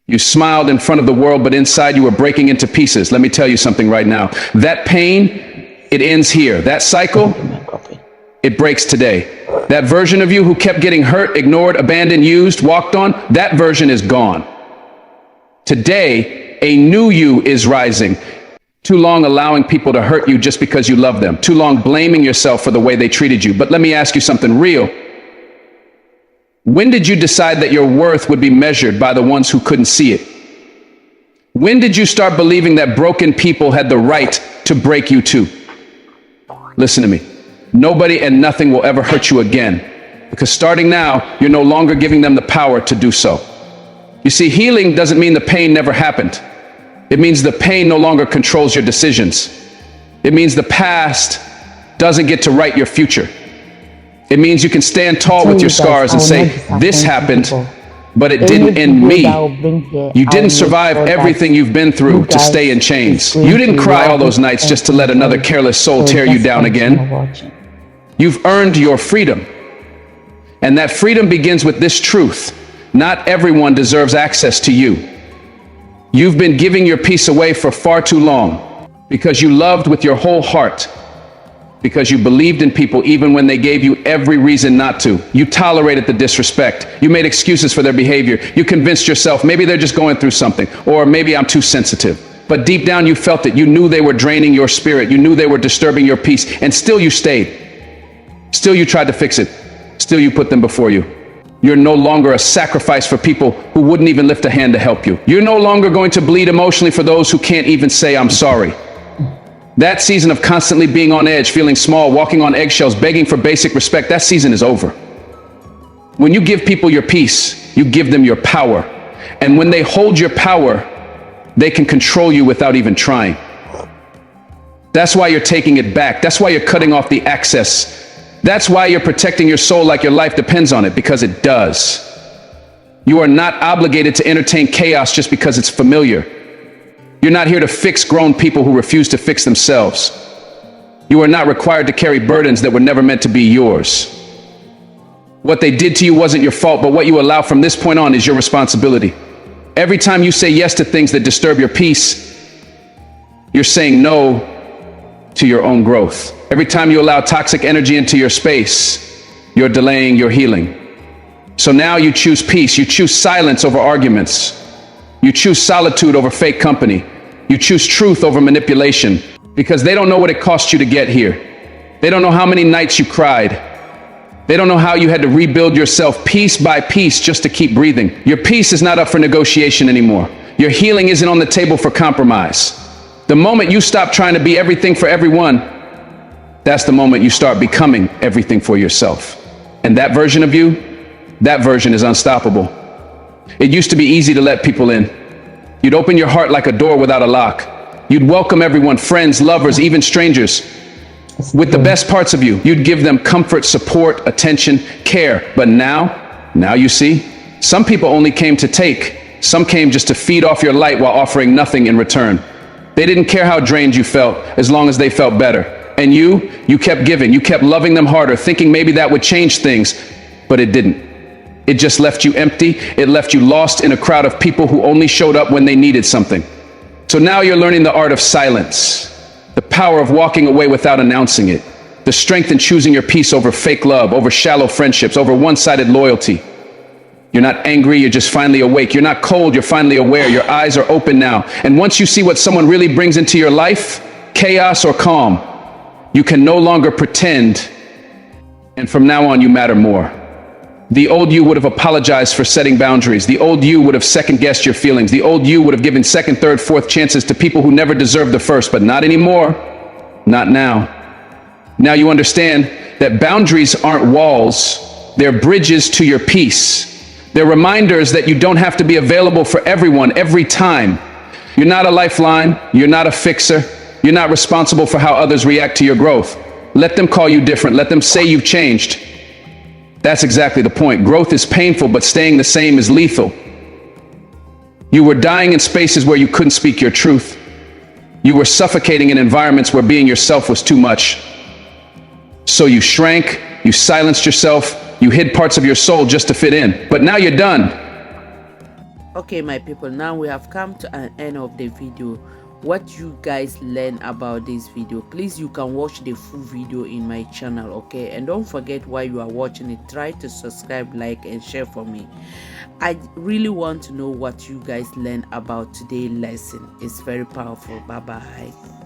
You smiled in front of the world, but inside you were breaking into pieces. Let me tell you something right now. That pain, it ends here. That cycle, it breaks today. That version of you who kept getting hurt, ignored, abandoned, used, walked on, that version is gone. Today, a new you is rising. Too long allowing people to hurt you just because you love them. Too long blaming yourself for the way they treated you. But let me ask you something real. When did you decide that your worth would be measured by the ones who couldn't see it? When did you start believing that broken people had the right to break you too? Listen to me. Nobody and nothing will ever hurt you again, because starting now, you're no longer giving them the power to do so. You see, healing doesn't mean the pain never happened. It means the pain no longer controls your decisions. It means the past doesn't get to write your future. It means you can stand tall with your scars and say, this happened, but it didn't end me. You didn't survive everything you've been through to stay in chains. You didn't cry all those nights just to let another careless soul tear you down again. You've earned your freedom. And that freedom begins with this truth. Not everyone deserves access to you. You've been giving your peace away for far too long because you loved with your whole heart, because you believed in people even when they gave you every reason not to. You tolerated the disrespect. You made excuses for their behavior. You convinced yourself maybe they're just going through something, or maybe I'm too sensitive. But deep down you felt it. You knew they were draining your spirit. You knew they were disturbing your peace, and still you stayed. Still you tried to fix it. Still you put them before you. You're no longer a sacrifice for people who wouldn't even lift a hand to help you. You're no longer going to bleed emotionally for those who can't even say, I'm sorry. That season of constantly being on edge, feeling small, walking on eggshells, begging for basic respect, that season is over. When you give people your peace, you give them your power. And when they hold your power, they can control you without even trying. That's why you're taking it back. That's why you're cutting off the access. That's why you're protecting your soul like your life depends on it, because it does. You are not obligated to entertain chaos just because it's familiar. You're not here to fix grown people who refuse to fix themselves. You are not required to carry burdens that were never meant to be yours. What they did to you wasn't your fault, but what you allow from this point on is your responsibility. Every time you say yes to things that disturb your peace, you're saying no to your own growth. Every time you allow toxic energy into your space, you're delaying your healing. So now you choose peace. You choose silence over arguments. You choose solitude over fake company. You choose truth over manipulation, because they don't know what it cost you to get here. They don't know how many nights you cried. They don't know how you had to rebuild yourself piece by piece just to keep breathing. Your peace is not up for negotiation anymore. Your healing isn't on the table for compromise. The moment you stop trying to be everything for everyone, that's the moment you start becoming everything for yourself. And that version of you, that version is unstoppable. It used to be easy to let people in. You'd open your heart like a door without a lock. You'd welcome everyone, friends, lovers, even strangers, with the best parts of you. You'd give them comfort, support, attention, care. But now you see, some people only came to take. Some came just to feed off your light while offering nothing in return. They didn't care how drained you felt, as long as they felt better. And you kept giving. You kept loving them harder, thinking maybe that would change things, but it didn't. It just left you empty. It left you lost in a crowd of people who only showed up when they needed something. So now you're learning the art of silence, the power of walking away without announcing it, the strength in choosing your peace over fake love, over shallow friendships, over one-sided loyalty. You're not angry, you're just finally awake. You're not cold, you're finally aware. Your eyes are open now. And once you see what someone really brings into your life, chaos or calm, you can no longer pretend, and from now on you matter more. The old you would have apologized for setting boundaries. The old you would have second-guessed your feelings. The old you would have given second, third, fourth chances to people who never deserved the first, but not anymore. Not now. Now you understand that boundaries aren't walls. They're bridges to your peace. They're reminders that you don't have to be available for everyone every time. You're not a lifeline. You're not a fixer. You're not responsible for how others react to your growth. Let them call you different. Let them say you've changed. That's exactly the point. Growth is painful, but staying the same is lethal. You were dying in spaces where you couldn't speak your truth. You were suffocating in environments where being yourself was too much. So you shrank, you silenced yourself, you hid parts of your soul just to fit in. But now you're done. Okay, my people, now we have come to an end of the video. What you guys learn about this video, please, you can watch the full video in my channel, okay? And don't forget, while you are watching it, try to subscribe, like, and share for me. I really want to know what you guys learn about today's lesson. It's very powerful. Bye bye.